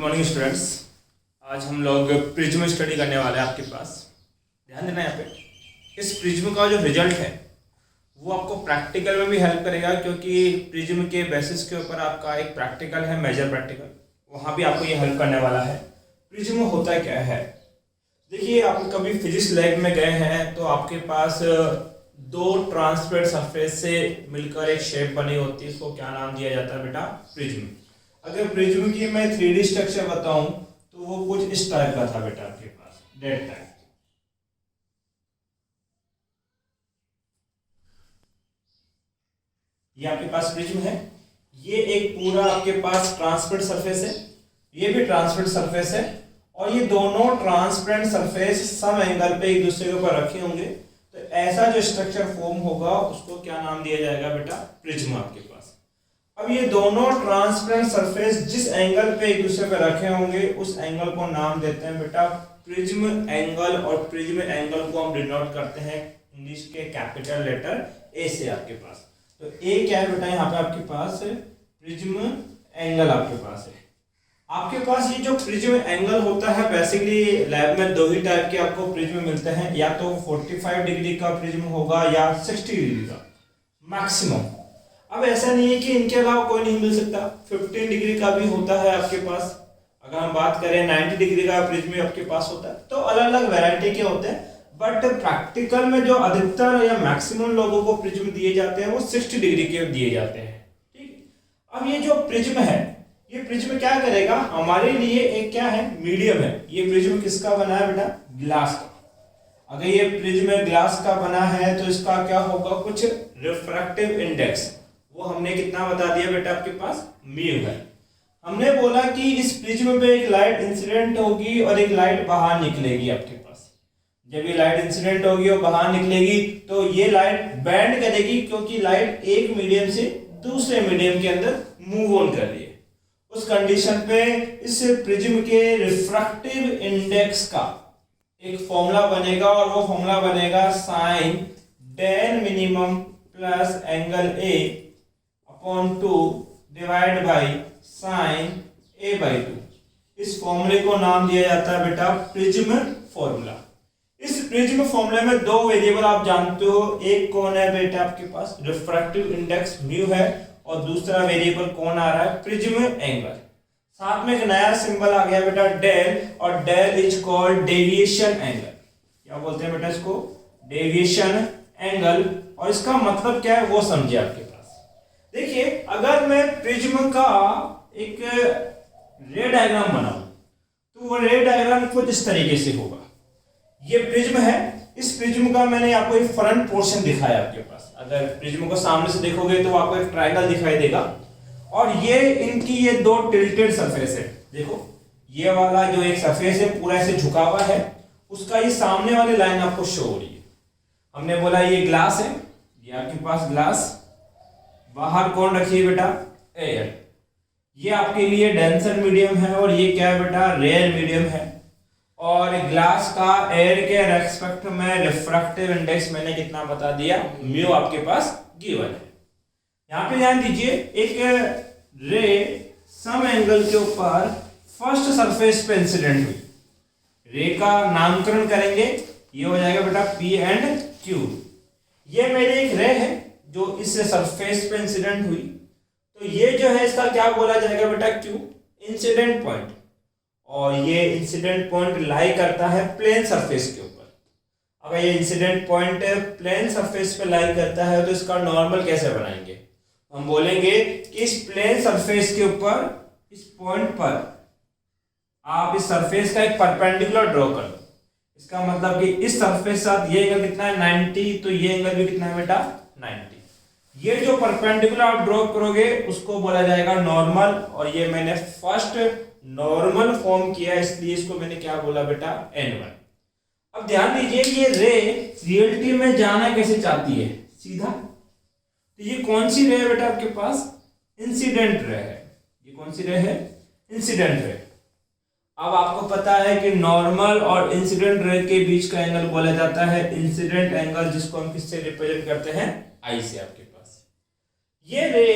Morning students. आज हम लोग प्रिज्म स्टडी करने वाले हैं आपके पास। ध्यान देना यहाँ पे, इस प्रिज्म का जो रिजल्ट है वो आपको प्रैक्टिकल में भी हेल्प करेगा, क्योंकि प्रिज्म के बेसिस के ऊपर आपका एक प्रैक्टिकल है, मेजर प्रैक्टिकल, वहाँ भी आपको ये हेल्प करने वाला है। प्रिज्म होता क्या है, देखिए आप कभी फिजिक्स लैब में गए हैं तो आपके पास दो ट्रांसपेरेंट सरफेस से मिलकर एक शेप बनी होती है, इसको क्या नाम दिया जाता है बेटा? प्रिज्म। अगर प्रिज्म की मैं 3D स्ट्रक्चर बताऊं तो वो कुछ इस टाइप का था बेटा, आपके पास डेट टाइप। ये आपके पास प्रिज्म है, ये एक पूरा आपके पास ट्रांसपेरेंट सरफेस है, ये भी ट्रांसपेरेंट सरफेस है, और ये दोनों ट्रांसपेरेंट सरफेस सम एंगल पे एक दूसरे के ऊपर रखे होंगे, तो ऐसा जो स्ट्रक्चर फॉर्म होगा उसको क्या नाम दिया जाएगा बेटा? प्रिज्म आपके पास। अब ये दोनों ट्रांसपेरेंट सरफेस जिस एंगल पे एक दूसरे पे रखे होंगे उस एंगल को नाम देते हैं बेटा प्रिज्म एंगल, और प्रिज्म एंगल को हम डिनोट करते हैं इंग्लिश के कैपिटल लेटर ए से आपके पास। तो ए क्या है बेटा? यहाँ पे आपके पास प्रिज्म एंगल आपके पास है। आपके पास ये जो प्रिज्म एंगल होता है, बेसिकली लैब में दो ही टाइप के आपको प्रिज्म मिलते हैं, या तो 45 डिग्री का प्रिज्म होगा या 60 डिग्री का मैक्सिमम। अब ऐसा नहीं है कि इनके अलावा कोई नहीं मिल सकता, 15 डिग्री का भी होता है आपके पास। अगर हम बात करें 90 डिग्री का प्रिज्म आपके पास होता है, तो अलग अलग वैरायटी के होते हैं। बट प्रैक्टिकल में जो अधिकतर या मैक्सिमम लोगों को प्रिज्म दिए जाते हैं वो 60 डिग्री के दिए जाते हैं। ठीक है, अब ये जो प्रिज्म है, ये प्रिज्म क्या करेगा हमारे लिए? एक क्या है? मीडियम है। ये प्रिज्म किसका बना है बेटा? ग्लास का। अगर ये प्रिज्म ग्लास का बना है तो इसका क्या होगा? कुछ रिफ्रैक्टिव इंडेक्स, वो हमने कितना बता दिया बेटा आपके पास? म्यू है। हमने बोला कि इस प्रिज्म पे एक लाइट इंसिडेंट होगी और एक लाइट बाहर निकलेगी आपके पास। जब ये लाइट इंसिडेंट होगी और बाहर निकलेगी तो ये लाइट बैंड करेगी, क्योंकि लाइट एक मीडियम से दूसरे मीडियम के अंदर मूव ऑन कर रही है। उस कंडीशन पे इस प्रिज्म के रिफ्रैक्टिव इंडेक्स का एक फॉर्मूला बनेगा, और वो फॉर्मूला बनेगा sine tan minimum plus angle A upon 2 divide by sine a by 2। इस फॉर्मूले को नाम दिया जाता है बेटा प्रिज्म फॉर्मूला। इस प्रिज्म फॉर्मूले में दो वेरिएबल आप जानते हो, एक कौन है बेटा आपके पास? रिफ्रैक्टिव इंडेक्स म्यू है, और दूसरा वेरिएबल कौन आ रहा है? Prism angle. साथ में एक नया सिंबल आ गया बेटा डेल, और del is called deviation angle. क्या बोलते हैं बेटा इसको? Deviation angle. और इसका मतलब क्या है वो समझिए आपके पास। देखिए, अगर मैं प्रिज्म का एक रे डायग्राम बनाऊं तो वो रे डायग्राम कुछ इस तरीके से होगा। ये प्रिज्म है, इस प्रिज्म का मैंने आपको एक फ्रंट पोर्शन दिखाया आपके पास। अगर प्रिज्म को सामने से देखोगे तो आपको एक ट्रायंगल दिखाई देगा, और ये इनकी ये दो टिल्टेड सरफेस है। देखो, ये वाला जो एक सरफेस है पूरा ऐसे झुका हुआ है, उसका ये सामने वाली लाइन आपको शो हो रही है। हमने बोला ये ग्लास है, ये आपके पास ग्लास, बाहर कौन रखी है बेटा? एयर। ये आपके लिए डेंसर मीडियम है, और ये क्या है बेटा? रेयर मीडियम है। और ग्लास का एयर के रेस्पेक्ट में रिफ्रैक्टिव इंडेक्स मैंने कितना बता दिया? म्यू आपके पास गिवन है। यहाँ पे ध्यान दीजिए, एक रे सम एंगल के ऊपर फर्स्ट सरफेस पे इंसिडेंट हुई। रे का नामकरण करेंगे, ये हो जाएगा बेटा P एंड Q। ये मेरी एक रे है जो इस सरफेस पे इंसिडेंट हुई, तो ये जो है इसका क्या बोला जाएगा बेटा? Q, incident point. और ये इंसिडेंट पॉइंट लाई करता है प्लेन सरफेस के ऊपर। अगर ये इंसिडेंट पॉइंट प्लेन सरफेस पे लाई करता है तो इसका नॉर्मल कैसे बनाएंगे? हम बोलेंगे कि इस प्लेन सरफेस के ऊपर इस पॉइंट पर आप इस सरफेस का एक परपेंडिकुलर ड्रॉ कर दो। इसका मतलब कि इस सरफेस के साथ ये एंगल कितना है? 90, तो ये एंगल भी कितना है बेटा? 90। ये जो परपेंडिकुलर आप ड्रॉ करोगे उसको बोला जाएगा नॉर्मल, और ये मैंने फर्स्ट नॉर्मल फॉर्म किया, इसलिए इसको मैंने क्या बोला बेटा? N1। अब ध्यान दीजिए, ये रे रियलिटी में जाना कैसे चाहती है? सीधा। तो ये कौन सी रे है बेटा आपके पास? इंसिडेंट रे है। ये कौन सी रे है? Incident ray. अब आपको पता है कि नॉर्मल और इंसिडेंट रे के बीच का एंगल बोला जाता है इंसिडेंट एंगल, जिसको हम किससे रिप्रेजेंट करते हैं? आई से आपके पास। ये रे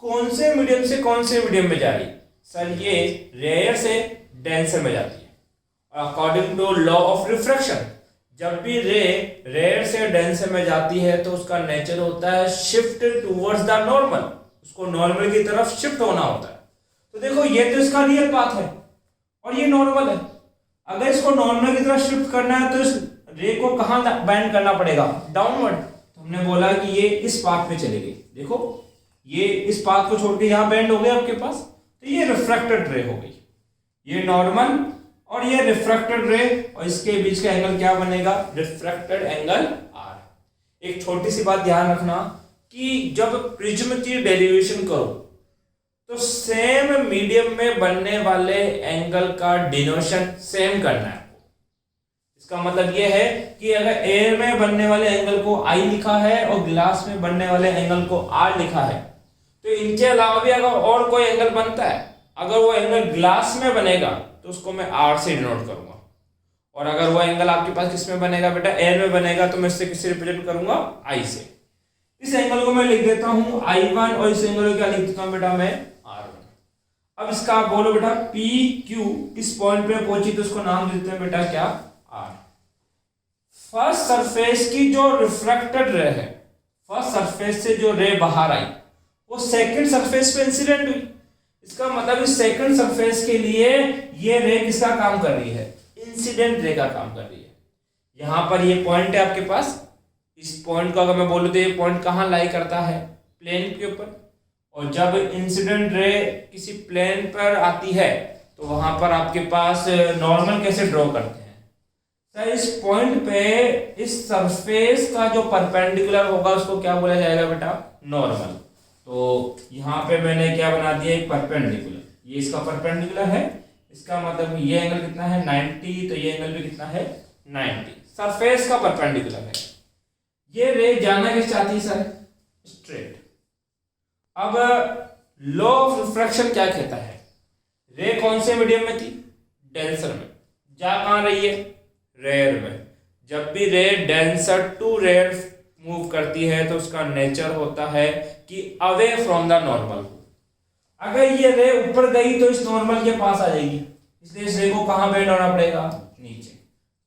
कौन से मीडियम से कौन से मीडियम में जा रही? सर ये रेयर से डेंसर में जाती है। According to law of refraction, जब भी रे रेयर से डेंसर में जाती है तो उसका नेचर होता है शिफ्ट टूवर्ड्स द नॉर्मल, उसको नॉर्मल की तरफ शिफ्ट होना होता है। तो देखो ये तो इसका रियल पाथ है और ये नॉर्मल है। अगर इसको नॉर्मल की तरफ शिफ्ट करना है तो इस रे को कहां बेंड करना पड़ेगा? डाउनवर्ड। तो हमने बोला कि ये इस पाथ में चली गई। देखो ये इस पाथ को छोड़ के यहां बेंड हो गया आपके पास, तो ये रिफ्रैक्टेड रे हो गई। ये नॉर्मल और ये रिफ्रैक्टेड रे, और इसके बीच का एंगल क्या बनेगा? Refracted angle R. एक छोटी सी बात ध्यान रखना कि जब प्रिज्म की डेरिवेशन करो तो सेम मीडियम में बनने वाले एंगल का डिनोशन सेम करना है। इसका मतलब यह है कि अगर एयर में बनने वाले एंगल को आई लिखा है और ग्लास में बनने वाले एंगल को आर लिखा है, तो इनके अलावा भी अगर और कोई एंगल बनता है, अगर वो एंगल ग्लास में बनेगा तो उसको मैं आर से डिनोट करूंगा, और अगर वो एंगल आपके पास किस में बनेगा बेटा? एयर में बनेगा, तो मैं इससे किससे रिप्रेजेंट करूंगा? आई से। इस एंगल को मैं लिख देता हूं I1 और इस एंगल को क्या लिख देता हूं बेटा? मैं R1। अब इसका आप बोलो बेटा PQ इस पॉइंट पे पहुंची तो उसको नाम देते हैं बेटा क्या? R। फर्स्ट सरफेस की जो रिफ्रैक्टेड रे है, फर्स्ट सरफेस से जो रे बाहर आई वो सेकंड सरफेस पे इंसिडेंट हुई। इसका मतलब इस सेकंड सरफेस के लिए ये रे किसका काम कर रही है? इंसिडेंट रे का काम कर रही है। यहां पर ये पॉइंट है आपके पास, इस पॉइंट को अगर मैं बोलूं तो ये पॉइंट कहां लाई करता है? प्लेन के ऊपर। और जब इंसिडेंट रे किसी प्लेन पर आती है तो वहां पर आपके पास नॉर्मल कैसे ड्रॉ करते हैं? सर इस पॉइंट पे इस सरफेस का जो परपेंडिकुलर होगा उसको क्या बोला जाएगा बेटा? नॉर्मल। तो यहाँ पे मैंने क्या बना दिया? एक परपेंडिकुलर। ये इसका परपेंडिकुलर है, इसका मतलब ये एंगल कितना है? 90, तो ये एंगल भी कितना है? 90। सरफेस का परपेंडिकुलर है। ये रे जाना किस चाहती है सर? स्ट्रेट। अब लॉ ऑफ रिफ्रैक्शन क्या कहता है? रे कौन से मीडियम में थी? डेंसर में। जा कहां रही है? रेयर में। जब भी रे डेंसर टू रेयर मूव करती है तो उसका नेचर होता है कि अवे फ्रॉम द नॉर्मल। अगर ये रे ऊपर गई तो इस नॉर्मल के पास आ जाएगी, इसलिए इस रे को कहां बेंड होना पड़ेगा? नीचे।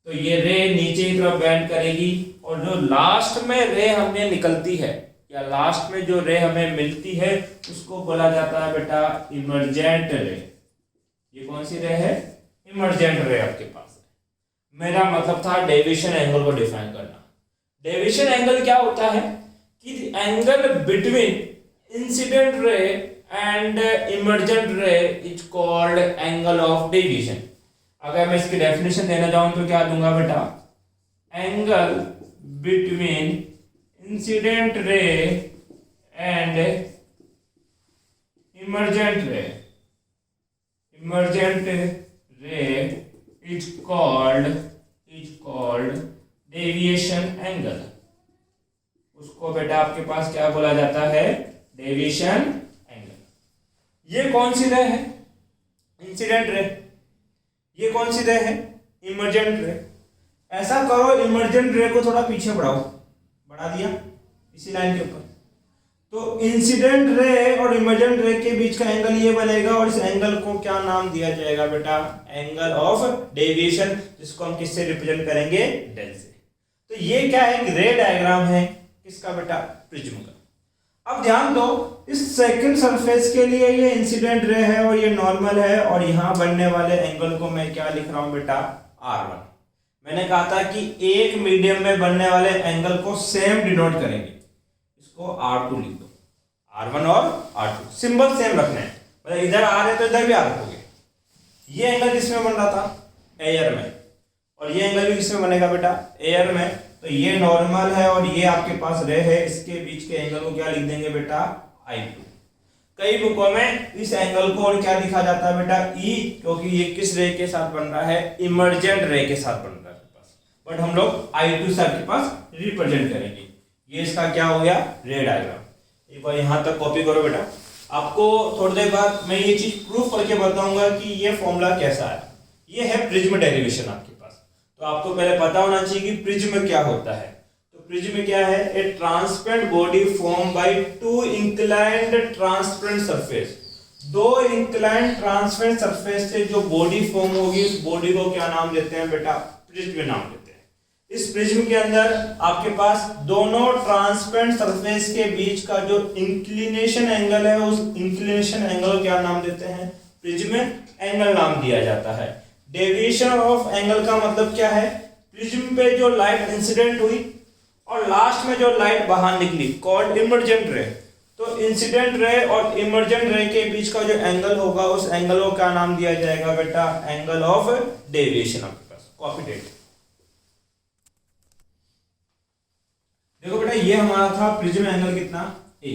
तो ये रे नीचे की तरफ बेंड करेगी, और जो लास्ट में रे हमें निकलती है या लास्ट में जो रे हमें मिलती है उसको बोला जाता है बेटा इमर्जेंट रे। ये कौन सी रे है? इमर्जेंट रे आपके पास है। मेरा मतलब था डेविएशन एंगल को डिफाइन करना। डेविएशन एंगल क्या होता है कि angle between incident ray and emergent रे is called angle of deviation. अगर मैं इसकी डेफिनेशन देना चाहूं तो क्या दूंगा बेटा? Angle between incident ray and emergent रे इज कॉल्ड डेविएशन एंगल। उसको बेटा आपके पास क्या बोला जाता है? Deviation angle. ये कौन सी रे है? Incident ray. ये कौन सी रे है? इमर्जेंट रे। ऐसा करो इमर्जेंट रे को थोड़ा पीछे बढ़ा दिया इसी लाइन के ऊपर, तो इंसिडेंट रे और इमर्जेंट रे के बीच का एंगल ये बनेगा, और इस एंगल को क्या नाम दिया जाएगा बेटा? एंगल ऑफ डेविएशन, जिसको हम किससे रिप्रेजेंट करेंगे? डेल से। तो ये क्या है? एक रे डायग्राम है किसका बेटा? प्रिज्म का। अब ध्यान दो, इस सेकंड सरफेस के लिए ये इंसिडेंट रे है और ये नॉर्मल है, और यहां बनने वाले एंगल को मैं क्या लिख रहा हूं बेटा? R1। मैंने कहा था कि एक मीडियम में बनने वाले एंगल को सेम डिनोट करेंगे, इसको R2 लिख दो। R1 और R2 सिंबल सेम रखना है, मतलब इधर R है तो इधर भी R रखोगे। ये एंगल किसमें बन रहा था? एयर में। और ये एंगल भी किसमें बनेगा बेटा? एयर में। तो ये नॉर्मल है और ये आपके पास रे है, इसके बीच के एंगल को क्या लिख देंगे बेटा? I2। कई बुकों में इस एंगल को और क्या लिखा जाता है बेटा? E, क्योंकि ये किस रे के साथ बन रहा है? इमर्जेंट रे के साथ बन रहा है आपके पास, बट हम लोग I2 से आपके पास रिप्रेजेंट करेंगे। ये इसका क्या हो गया? रे डायग्राम। एक बार यहां तक कॉपी करो बेटा। आपको थोड़ी देर बाद मैं ये चीज प्रूफ करके बताऊंगा कि ये फॉर्मूला कैसा है। ये है प्रिज्म डेरिवेशन आपके पास, तो आपको पहले पता होना चाहिए कि प्रिज्म क्या होता है। तो प्रिज्म क्या है? ए transparent body form by two inclined transparent surface. दो इंक्लाइन ट्रांसपेरेंट सरफेस से जो बॉडी फॉर्म होगी उस बॉडी को क्या नाम देते हैं बेटा? प्रिज्म नाम देते हैं। इस प्रिज्म के अंदर आपके पास दोनों ट्रांसपेरेंट सरफेस के बीच का जो इंक्लिनेशन एंगल है उस इंक्लिनेशन एंगल को क्या नाम देते हैं? प्रिज्म एंगल नाम दिया जाता है। डेविएशन ऑफ एंगल का मतलब क्या है? प्रिज्म पे जो लाइट इंसिडेंट हुई और लास्ट में जो लाइट बाहर निकली कॉल्ड इमर्जेंट रे। तो इंसिडेंट रे और इमर्जेंट रे के बीच का जो एंगल होगा उस एंगल को क्या नाम दिया जाएगा बेटा? Angle of deviation. आपके पास कॉपी डेट। देखो बेटा ये हमारा था प्रिज्म एंगल कितना? ए।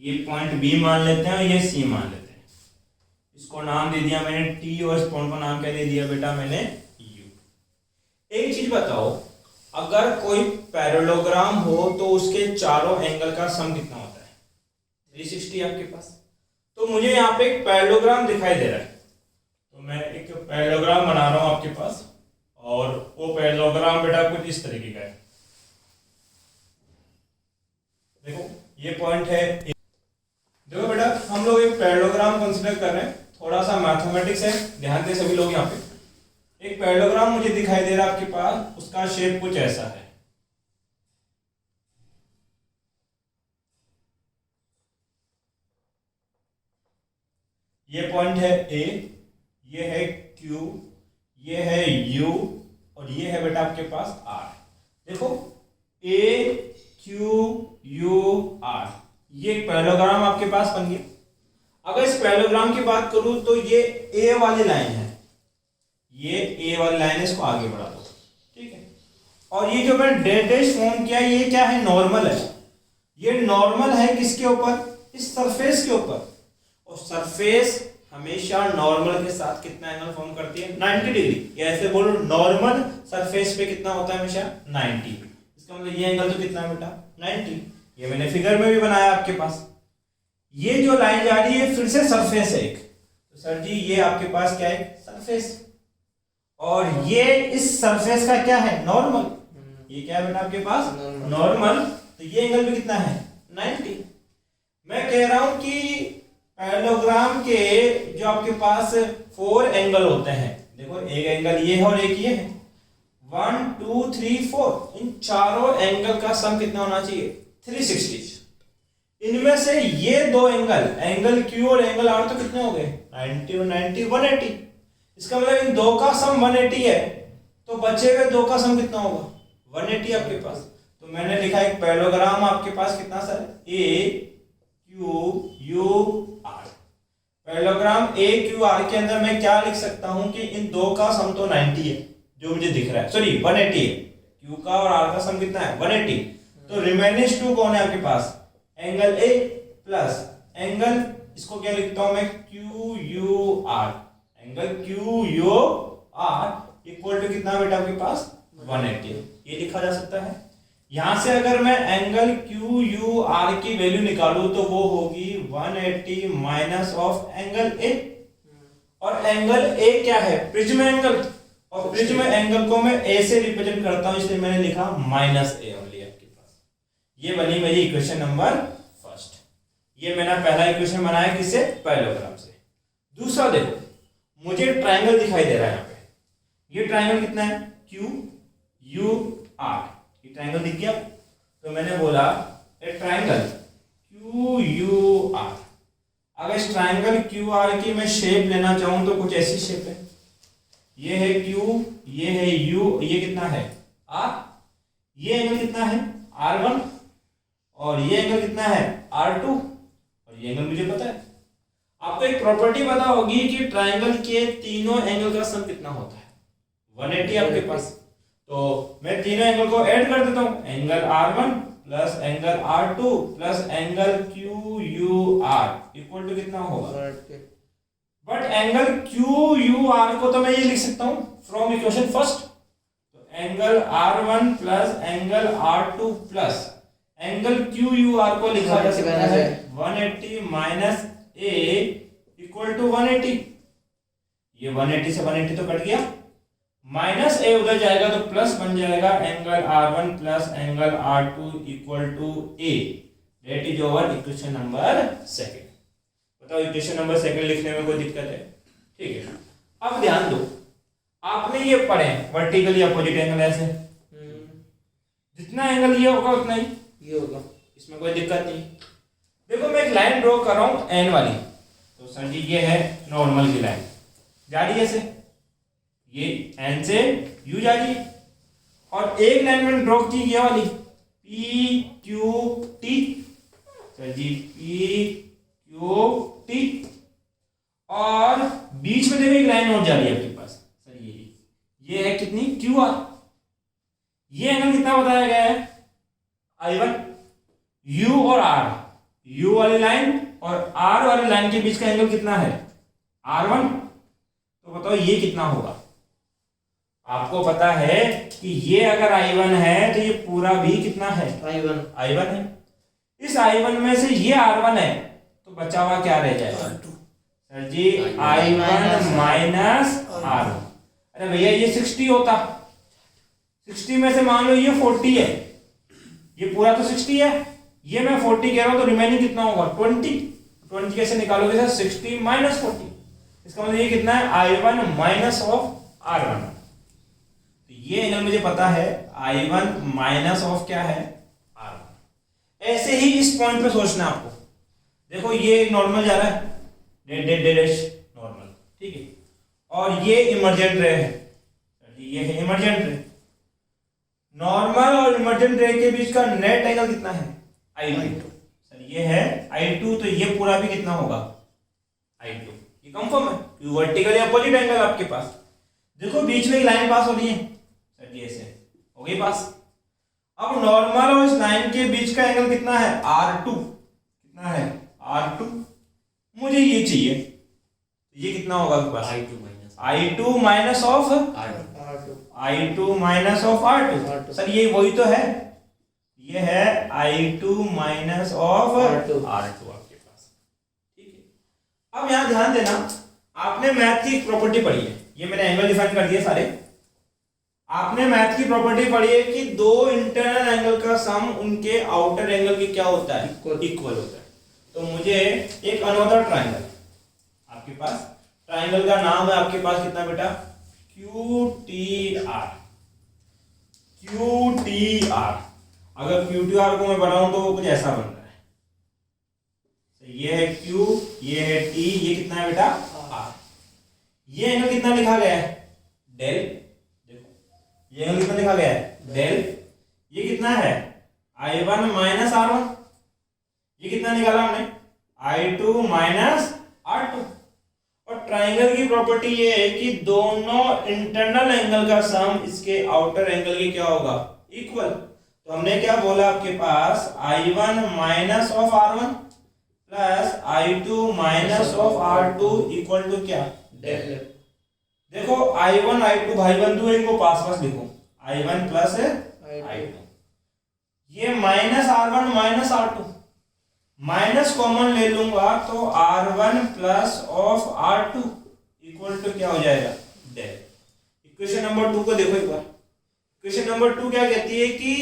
ये पॉइंट बी मान लेते हैं और ये सी मान लेते हैं। इसको नाम दे दिया मैंने टी और इस पॉइंट को नाम क्या दे दिया बेटा मैंने? यू। एक चीज बताओ, अगर कोई पैरेललोग्राम हो तो उसके चारों एंगल का सम कितना होता है? 360 आपके पास। तो मुझे यहाँ पे एक पैरेललोग्राम दिखाई दे रहा है, तो मैं एक पैरेललोग्राम बना रहा हूं आपके पास और वो पैरेललोग्राम बेटा कुछ इस तरीके का है। देखो ये पॉइंट है। देखो बेटा हम लोग एक पैरेललोग्राम कंसीडर कर रहे हैं, थोड़ा सा मैथमेटिक्स है, ध्यान दें सभी लोग। यहाँ पे एक पैरेललोग्राम मुझे दिखाई दे रहा है आपके पास, उसका शेप कुछ ऐसा है। ये पॉइंट है ए, ये है क्यू, ये है यू और ये है बेटा आपके पास आर। देखो ए क्यू यू आर, ये एक पैरेललोग्राम आपके पास बन गया। अगर इस पैरेललोग्राम की बात करूं तो ये ए वाली लाइन है, ये ए वाली लाइन है, इसको आगे बढ़ा दो, ठीक है। और ये जो मैंने डैश फॉर्म किया ये क्या है? नॉर्मल है। ये नॉर्मल है किसके ऊपर? इस सरफेस के ऊपर। और सरफेस हमेशा नॉर्मल के साथ कितना एंगल फॉर्म करती है? 90 डिग्री। या ऐसे बोलो नॉर्मल सरफेस पे कितना होता है? हमेशा 90। इसका मतलब ये एंगल तो कितना है बेटा? 90। ये मैंने फिगर में भी बनाया आपके पास। ये जो लाइन जा रही है फिर से सरफेस है एक, तो सर जी ये आपके पास क्या है? सरफेस। और ये इस सरफेस का क्या है? नॉर्मल। ये क्या है बेटा आपके पास? नॉर्मल। तो ये एंगल भी कितना है? 90। मैं कह रहा हूं कि पैरेललोग्राम के जो आपके पास 4 एंगल होते हैं, देखो एक एंगल ये है और एक ये है, 1 2 3 4, इन चारों एंगल का सम कितना होना चाहिए? 360। इनमें से ये दो एंगल, एंगल क्यू और एंगल आर, तो कितने हो गए? 90 और 90 180। इसका मतलब इन दो का सम 180 है, तो बचे हुए दो का सम कितना होगा? 180 आपके पास। तो मैंने लिखा एक पैरेललोग्राम आपके पास कितना sir? A Q U R. Parallelogram A Q U R अंदर मैं क्या लिख सकता हूं कि इन दो का सम तो 90 है जो मुझे दिख रहा है, सॉरी 180 है। क्यू का और आर का सम कितना है? 180। तो रिमेनिंग टू कौन है आपके पास? एंगल ए प्लस एंगल, इसको क्या लिखता हूं मैं? Q U R. Angle Q U R equal to कितना बेटा आपके पास? 180। ये लिखा जा सकता है। यहां से अगर मैं एंगल क्यू यू आर की वैल्यू निकालूं तो वो होगी 180 माइनस ऑफ एंगल ए। और एंगल ए क्या है? Prism angle. और प्रिज्म एंगल को मैं ए से रिप्रेजेंट करता हूं, इसलिए मैंने लिखा माइनस ए ओनली आपके पास। ये बनी मेरी इक्वेशन नंबर फर्स्ट। ये मैंने पहला इक्वेशन बनाया किससे? पैरेललोग्राम से। दूसरा देखो, मुझे ट्राइंगल दिखाई दे रहा है यहाँ पे। ये ट्राइंगल कितना है? Q U R. ये ट्राइंगल दिख गया। तो मैंने बोला a triangle Q U R. अगर इस ट्राइंगल क्यू आर की मैं शेप लेना चाहूं तो कुछ ऐसी शेप है। ये है क्यू, ये है यू, ये कितना है? आर। ये एंगल कितना है? R1। और ये एंगल कितना है? R2। और ये एंगल मुझे पता है। आपको एक प्रॉपर्टी पता होगी कि ट्राइंगल के तीनों एंगल का सम कितना होता है? 180 आपके पास। तो मैं तीनों एंगल को ऐड कर देता हूं, angle R1 plus angle R2 plus angle QUR equal to कितना होगा? बट एंगल QUR को तो मैं ये लिख सकता हूं फ्रॉम इक्वेशन फर्स्ट। तो angle R1 plus angle R2 plus angle QUR को लिखा जा सकता है 180 माइनस A इक्वल टू 180। ये 180 से 180 तो कट गया, माइनस ए उधर जाएगा तो प्लस बन जाएगा angle R1 plus angle R2 equal to A। That is over equation number second. बताओ इक्वेशन नंबर सेकंड लिखने में कोई दिक्कत है? ठीक है, अब ध्यान दो, आपने ये पढ़े वर्टिकली अपोजिट एंगल ऐसे, जितना एंगल ये होगा उतना ही ये होगा, इसमें कोई दिक्कत नहीं। देखो मैं एक लाइन ड्रॉ कर रहा हूं एन वाली, तो सर जी ये है नॉर्मल की लाइन जा रही है ऐसे, ये एन से यू जा रही है, और एक लाइन में ड्रॉ की ये वाली P Q T, sir G P Q T, और बीच में देखो एक लाइन और जा रही है आपके पास, सर ये है कितनी क्यू आर। ये एंगल कितना बताया गया है? I1, U और R, U वाली लाइन और R वाली लाइन के बीच का एंगल कितना है? R1। तो बताओ ये कितना होगा? आपको पता है कि ये अगर I1 है तो ये पूरा भी कितना है? I1 है। इस I1 में से ये R1 है, तो बचा हुआ क्या रह जाएगा? सर जी I1 माइनस R1। अरे भैया ये 60 होता, 60 में से मान लो ये 40 है, ये पूरा तो 60 है, ये मैं 40 कह रहा हूं, तो रिमेनिंग कितना होगा? 20 कैसे निकालोगे सर? 60 माइनस 40, इसका मतलब ये कितना है? I1 minus of R1। तो ये एंगल मुझे पता है I1 माइनस ऑफ क्या है? R1। ऐसे ही इस पॉइंट पे सोचना है आपको। देखो ये नॉर्मल जा रहा है, नॉर्मल, ठीक है, और ये इमर्जेंट रे है, ये है इमर्जेंट रे। नॉर्मल और इमर्जेंट रे के बीच का नेट एंगल कितना है? I2। सर ये है I2, तो ये पूरा भी कितना होगा? I2। ये कंफर्म है कि वर्टिकली अपोजिट एंगल आपके पास। देखो बीच में एक लाइन पास हो रही है, सर ये ऐसे हो गई पास। अब नॉर्मल और इस लाइन के बीच का एंगल कितना है? R2। कितना है? R2। मुझे ये चाहिए, ये कितना होगा आपके पास? I2 minus of I2 minus of R2। Sir ये वही तो है, ये है I2 माइनस ऑफ R2 आपके पास, ठीक है। अब यहां ध्यान देना, आपने मैथ की एक प्रॉपर्टी पढ़ी है, ये मैंने एंगल डिफाइन कर दिए सारे। आपने मैथ की प्रॉपर्टी पढ़ी है कि दो इंटरनल एंगल का सम उनके आउटर एंगल की क्या होता है? इक्वल होता है। तो मुझे एक अनदर ट्राइंगल आपके पास, ट्राइंगल का नाम है आपके पास कितना बेटा? QTR। QTR, अगर QTR को मैं बनाऊं तो वो कुछ ऐसा बन रहा है, तो ये है Q, ये है T, ये कितना है बेटा? R। ये एंगल कितना लिखा गया है? डेल। देखो ये एंगल कितना लिखा गया है? डेल। ये कितना है? I1 minus R1। ये कितना निकाला हमने? I2 minus R2। और ट्राइंगल की प्रॉपर्टी ये है कि दोनों इंटरनल एंगल का सम इसके आउटर एंगल के क्या होगा? इक्वल। तो हमने क्या बोला आपके पास? I1 minus of R1 plus I2 minus of R2 equal to क्या? डेल। देखो I1 I2 भाई बंधु, इनको पास पास लिखो, I1 प्लस I2, ये minus R1 minus R2, minus common ले लूंगा तो R1 plus of R2 equal to क्या हो जाएगा? डेल। इक्वेशन नंबर 2 को देखो एक बार। इक्वेशन नंबर 2 क्या कहती है कि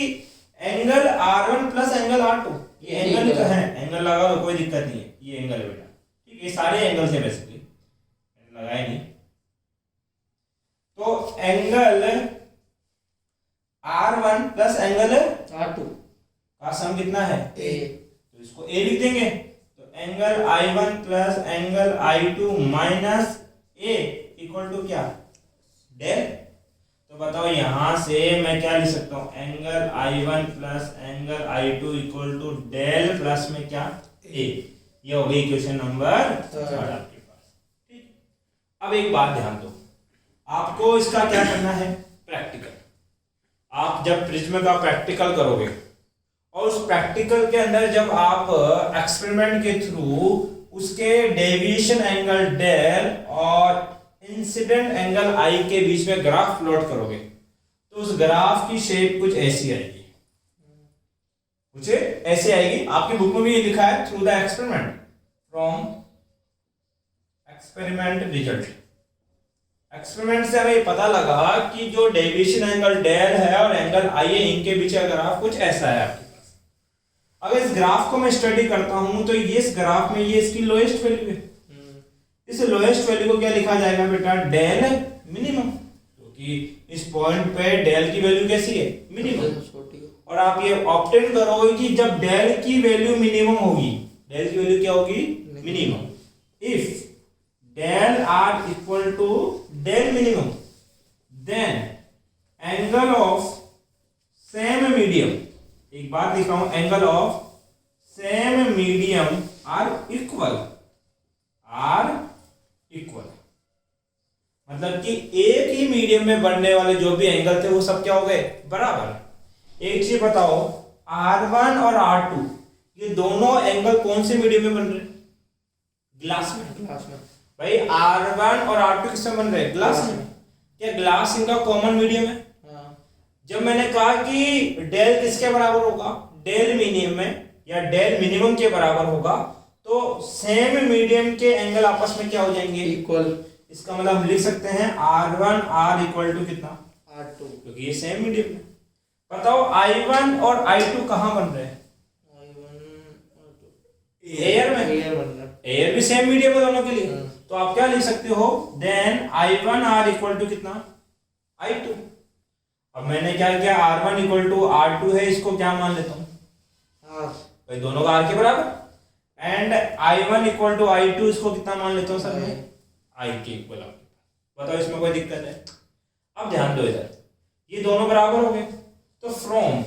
angle R1 plus angle R2, ये एंगल तो है, एंगल लगा लो कोई दिक्कत नहीं है, ये एंगल है बेटा, ठीक है, ये सारे एंगल से बेसिकली लगाए नहीं। तो angle R1 plus angle R2 का सम कितना है? A। तो इसको A लिख देंगे, तो angle I1 plus angle I2 minus A equal to क्या? डेल। तो बताओ यहां से मैं क्या लिख सकता हूं? Angle I1 plus angle I2 equal to del plus में क्या? A। ये हो गई इक्वेशन नंबर 3 आपके पास, ठीक। अब एक बात ध्यान दो, आपको इसका क्या करना है? प्रैक्टिकल। आप जब प्रिज्म का प्रैक्टिकल करोगे और उस प्रैक्टिकल के अंदर जब आप एक्सपेरिमेंट के थ्रू उसके डेविएशन एंगल डेल और इंसिडेंट एंगल आई के बीच में ग्राफ प्लॉट करोगे तो उस ग्राफ की शेप कुछ ऐसी आएगी, कुछ ऐसे आएगी। आपकी बुक में भी ये लिखा है, through the experiment from experiment result. Experiment से हमें पता लगा कि जो डेविएशन एंगल डेल है और एंगल आई है, इनके बीच का ग्राफ कुछ ऐसा है आपके पास। अगर इस ग्राफ को मैं स्टडी करता हूं तो ये इस ग्राफ में ये इसकी लोएस्ट वैल्यू है। इस लोएस्ट वैल्यू को क्या लिखा जाएगा बेटा, डेल मिनिमम, क्योंकि इस पॉइंट पे डेल की वैल्यू कैसी है, मिनिमम। और आप ये ऑब्टेन करोगे कि जब डेल की वैल्यू मिनिमम होगी, डेल की वैल्यू क्या होगी, minimum. If del are equal to del minimum then angle of same medium, एक बात लिख रहा हूं, angle of same medium are equal, मतलब कि एक ही मीडियम में बनने वाले जो भी एंगल थे वो सब क्या हो गए, बराबर। एक चीज बताओ, R1 और R2 ये दोनों एंगल कौन से मीडियम में बन रहे हैं, ग्लास में। भाई R1 और R2 किसमें बन रहे हैं, ग्लास में। क्या ग्लास इनका कॉमन मीडियम है? जब मैंने कहा कि डेल किसके बराबर होगा, डेल मिनिमम में या डेल मिनिमम के बराबर होगा, तो सेम मीडियम के एंगल आपस में क्या हो जाएंगे, इक्वल। इसका मतलब हम लिख सकते हैं R1 R इक्वल टू कितना, R2, क्योंकि ये सेम मीडियम है। बताओ I1 और I2 कहाँ बन रहे हैं, एयर में, एयर भी सेम मीडियम है दोनों के लिए। तो आप क्या लिख सकते हो, then I1 R equal to कितना, I2। अब मैंने क्या किया, R1 इक्वल टू R2 है, इसको क्या मान लेता हूँ, भाई दोनों का R के बराबर। And I1 equal to I2, इसको कितना मान लेता हूँ सर मैं, I के इक्वल। बताओ इसमें कोई दिक्कत है? अब ध्यान दो इधर, ये दोनों बराबर हो गए, तो from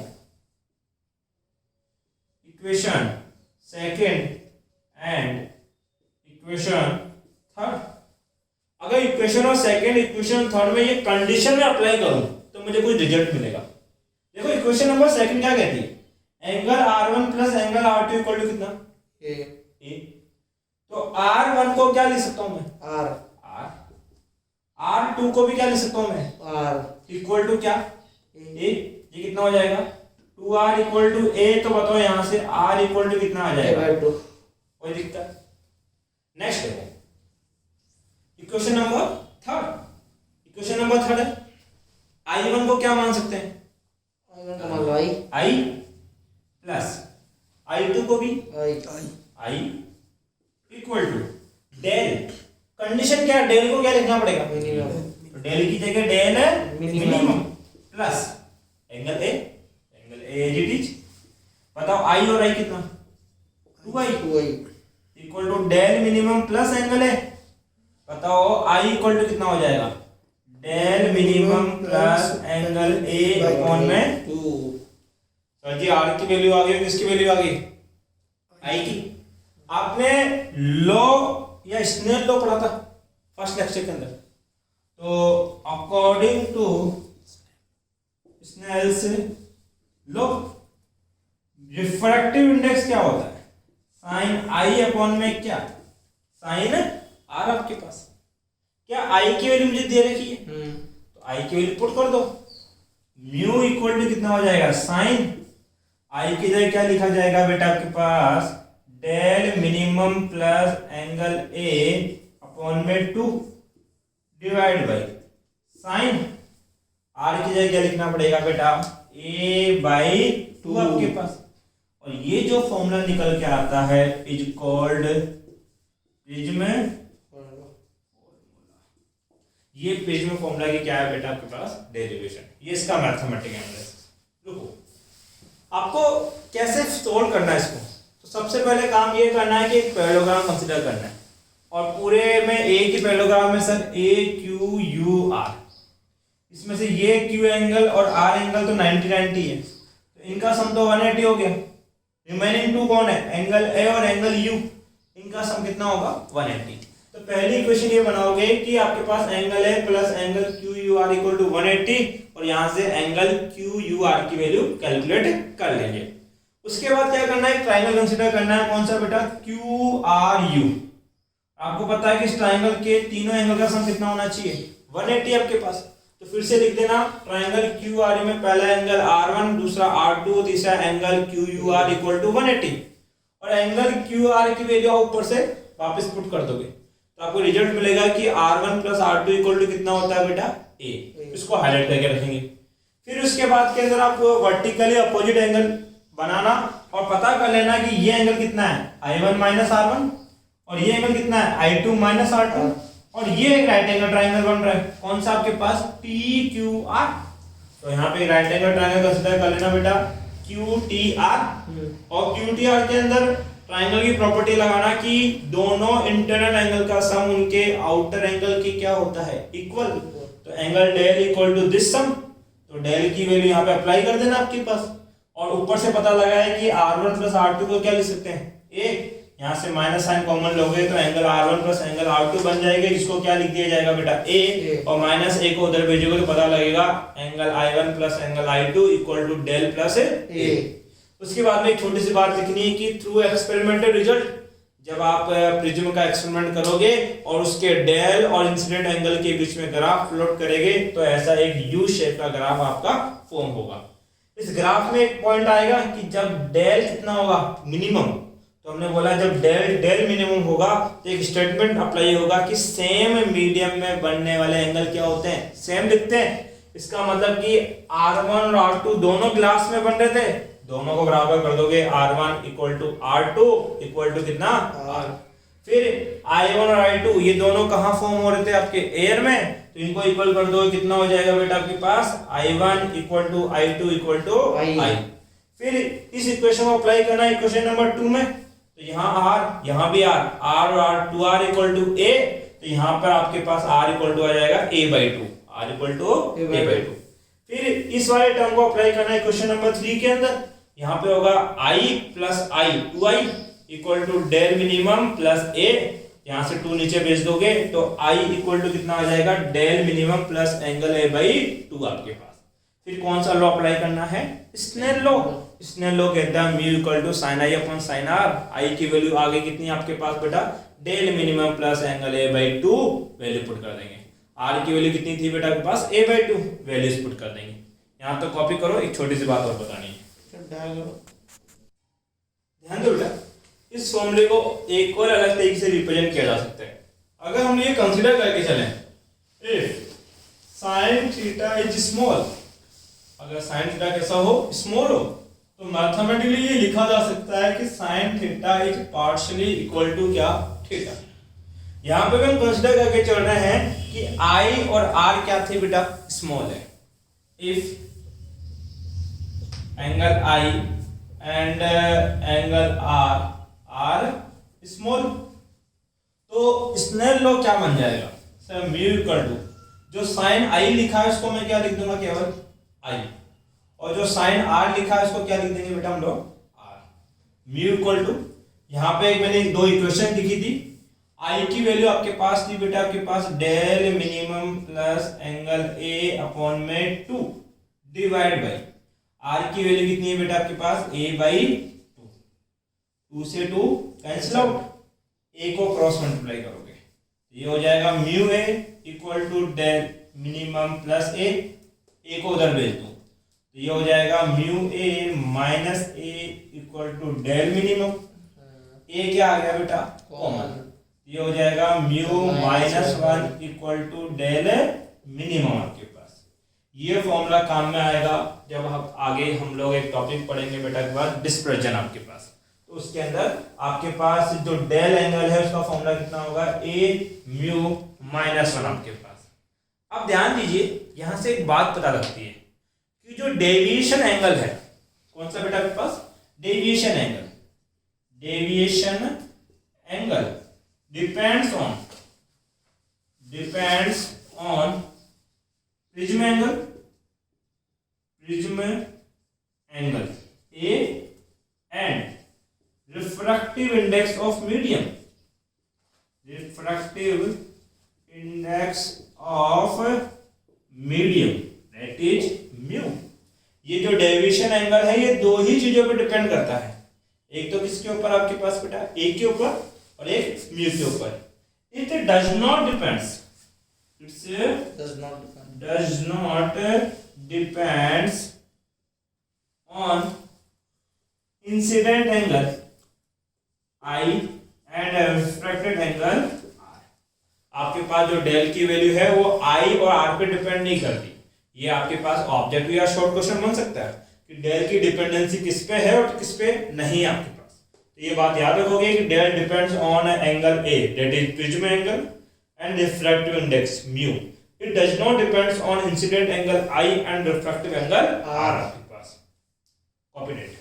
equation second and equation third, अगर इक्वेशन और सेकेंड इक्वेशन थर्ड में ये कंडीशन में अप्लाई करूं तो मुझे कुछ रिजल्ट मिलेगा। देखो इक्वेशन नंबर सेकंड क्या कहती है, angle R1 plus angle R2 equal to कितना, ए। तो R1 को क्या लिख सकता हूं मैं, R2 को भी क्या लिख सकता हूं मैं, R इक्वल टू क्या, ए। ये कितना हो जाएगा, 2R इक्वल टू ए। तो बताओ यहां से R इक्वल टू कितना आ जाएगा, कोई दिक्कत? नेक्स्ट देखो equation number third, equation number third है, I1 को क्या मान सकते हैं, I प्लस I2 को भी I equal to del, condition क्या है, डेल को क्या लिखना पड़ेगा, मिनिमम। तो डेल की जगह del minimum plus angle A, angle A as it is. बताओ I और I कितना, 2I equal to del minimum plus angle A. बताओ I इक्वल टू कितना हो जाएगा, del minimum plus angle A upon में 2। सर जी R की वैल्यू आ गई, किसकी वैल्यू आ गई, I की। आपने लॉ या स्नेल लॉ पढ़ा था फर्स्ट लेक्चर के अंदर, तो according to Snell's law refractive index क्या होता है, साइन I अपॉन में क्या, साइन R आपके पास। क्या I की वैल्यू मुझे दे रखी है, तो I की वैल्यू पुट कर दो, म्यू इक्वल टू कितना हो जाएगा, साइन I की जगह क्या लिखा जाएगा बेटा आपके पास, del minimum plus angle A upon में 2 डिवाइड बाई साइन R की जगह क्या लिखना पड़ेगा बेटा, a बाई 2 आपके पास। और ये जो फॉर्मूला निकल के आता है इज कॉल्ड प्रिज्म, ये प्रिज्म फॉर्मूला की क्या है बेटा आपके पास, डेरिवेशन। ये इसका मैथमेटिकल एनालिसिस। रुको, आपको कैसे सोल्व करना है इसको, तो सबसे पहले काम ये करना है कि एक पैरेललोग्राम कंसीडर करना है, और पूरे में एक ही पैरेललोग्राम में sir A Q U R, इसमें से ये क्यू एंगल और आर एंगल तो 90-90 है, तो इनका सम तो 180 हो गया। रिमेनिंग टू कौन है, एंगल ए और एंगल यू, इनका सम कितना होगा, 180। तो पहली इक्वेशन ये बनाओगे कि आपके पास angle A plus angle Q U R equal to 180, और यहां से एंगल क्यू यू आर की वैल्यू कैलकुलेट कर लेंगे। उसके बाद क्या करना है, ट्रायंगल कंसीडर करना है, कौन सा बेटा, क्यू आर यू। आपको पता है कि इस ट्रायंगल के तीनों एंगल का सम कितना होना चाहिए, 180 आपके पास। तो फिर से लिख देना, ट्रायंगल क्यू आर में पहला एंगल R1, दूसरा R2, तीसरा angle Q U R equal to 180, और एंगल क्यू आर की वैल्यू ऊपर से वापस पुट कर दोगे, तो आपको रिजल्ट मिलेगा कि R1 plus R2 equal to कितना होता है बेटा, A। इसको हाईलाइट करके रखेंगे। फिर उसके बाद के अंदर आप वर्टिकली अपोजिट एंगल बनाना और पता कर लेना कि ये एंगल कितना है I1 माइनस R1 और ये एंगल कितना है I2 माइनस R2 और ये एक राइट एंगल ट्राइंगल बन रहा है कौन सा आपके पास TQR। तो यहाँ पे राइट एंगल ट्राइंगल कंसीडर कर लेना बेटा QTR और QTR के अंदर ट्राइंगल की प्रॉपर्टी लगाना कि दोनों इंटरनल एंगल का सम उनके आउटर एंगल की क्या होता है इक्वल। तो angle del equal to this sum, तो डेल की वैल्यू यहाँ पे अप्लाई कर देना आपके पास और ऊपर से पता लगा है कि R1 प्लस R2 को क्या लिख सकते हैं ए, यहाँ से माइनस साइन कॉमन लोगे तो angle R1 plus angle R2 बन जाएगा जिसको क्या लिख दिया जाएगा बेटा ए और माइनस ए को उधर भेजोगे तो पता लगेगा angle I1 plus angle I2 equal to del plus A. उसके बाद में एक छोटी सी बात लिखनी है कि थ्रू एक्सपेरिमेंटल रिजल्ट, जब आप प्रिज्म का एक्सपेरिमेंट करोगे और उसके डेल और इंसिडेंट एंगल के बीच में ग्राफ प्लॉट करेंगे तो ऐसा एक यू शेप का ग्राफ आपका फॉर्म होगा। इस ग्राफ में एक पॉइंट आएगा कि जब डेल कितना होगा मिनिमम, तो हमने बोला जब डेल मिनिमम होगा तो एक स्टेटमेंट अप्लाई होगा कि सेम मीडियम में बनने वाले एंगल क्या होते हैं सेम दिखते हैं। इसका मतलब कि R1 और R2 दोनों ग्लास में बन रहे थे, दोनों को बराबर कर दोगे R1 equal to R2 equal to कितना R। फिर I1 और I2 ये दोनों कहाँ फॉर्म हो रहे थे आपके एयर में, तो इनको इक्वल कर दो कितना हो जाएगा बेटा आपके पास I1 equal to I2 equal to I। फिर इस इक्वेशन को अप्लाई करना है इक्वेशन नंबर 2 में, तो यहाँ R यहाँ भी R और R2R इक्वल टू A, तो यहाँ पर आपके पास R इक्वल टू आ जाएगा A/2 R equal to A/2। फिर इस वाले टर्म को अप्लाई करना है क्वेश्चन नंबर 3 के अंदर, यहाँ पे होगा I plus I 2I equal to del minimum plus A, यहाँ से 2 नीचे भेज दोगे तो I इक्वल टू कितना आ जाएगा del minimum plus angle A/2 आपके पास। फिर कौन सा लॉ अप्लाई करना है स्नेल लॉ। स्नेल लॉ कहता है mu equal to sine I upon sine R। I की वैल्यू आगे कितनी है आपके पास बेटा del minimum plus angle A/2 value put कर देंगे। R की वैल्यू कितनी थी बेटा आपके पास A/2 वैल्यूज पुट कर देंगे। यहाँ तो कॉपी करो, एक छोटी सी बात और बतानी है, ध्यान दो बेटा इस फॉर्मूले को एक और अलग तरीके से रिप्रेजेंट किया जा सकता है। अगर हम ये कंसीडर करके चलें if sin theta is small, अगर sin थीटा कैसा हो स्मॉल हो तो मैथमेटिकली ये लिखा जा सकता है कि sin theta is partially equal to क्या थीटा। यहाँ पे हम कंसीडर करके चल रहे हैं कि I और R क्या थे बेटा स्मॉल है। If angle I and angle R are small, तो स्नेल लॉ क्या बन जाएगा सर म्यू इक्वल टू जो साइन I लिखा है उसको मैं क्या लिख दूंगा केवल I, और जो साइन R लिखा है उसको क्या लिख देंगे बेटा हम लोग R। म्यू इक्वल टू यहाँ पे मैंने 2 इक्वेशन लिखी थी, I की वैल्यू आपके पास थी बेटा आपके पास del minimum plus angle A upon में 2 डिवाइड बाई R की वैल्यू कितनी है बेटा आपके पास A/2, 2 से 2 कैंसिल आउट, A को क्रॉस मल्टीप्लाई करोगे ये हो जाएगा mu A equal to del minimum plus A को उधर भेज दो तो ये हो जाएगा mu A minus A equal to del minimum, A क्या आ गया बेटा कॉमन, ये हो जाएगा mu -1 equal to del minimum आपके पास। ये फॉर्मूला काम में आएगा जब हम आगे हम लोग एक टॉपिक पढ़ेंगे बेटा के बाद डिस्पर्जन आपके पास, तो उसके अंदर आपके पास जो डेल एंगल है उसका फॉर्मूला कितना होगा A म्यू -1 आपके पास। अब ध्यान दीजिए यहाँ से एक बात पता लगती है कि जो डेविएशन एंगल है कौन सा बेटा आपके पास deviation angle depends on prism angle A and refractive index of medium, that is mu। ये जो डेविएशन एंगल है ये 2 ही चीजों पर डिपेंड करता है, एक तो किसके ऊपर आपके पास बेटा A के ऊपर और एक म्यू के ऊपर। It does not depends on incident angle I and refracted angle R। आपके पास जो डेल की वैल्यू है वो I और R पे डिपेंड नहीं करती। ये आपके पास ऑब्जेक्टिव या शॉर्ट क्वेश्चन बन सकता है कि डेल की डिपेंडेंसी किस पे है और किस पे नहीं है आपके पास। तो ये बात याद रखोगे कि del depends on angle A that is prism angle and refractive index mu. It does not depends on incident angle I and refractive angle R आपके पास। Copy date.